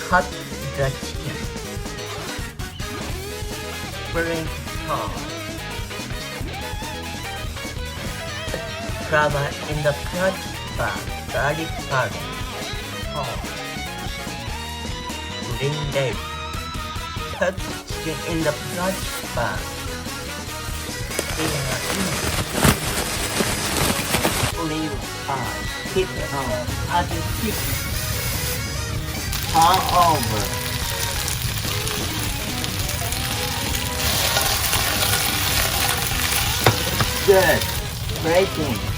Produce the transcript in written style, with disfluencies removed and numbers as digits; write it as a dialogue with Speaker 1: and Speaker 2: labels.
Speaker 1: cut the chicken. Bring salt. Flour in the punch bag, garlic powder, salt, green leaf. Put chicken in the punch bag. Leave on. Keep it on. Add the chicken. Turn over. Good. Breaking.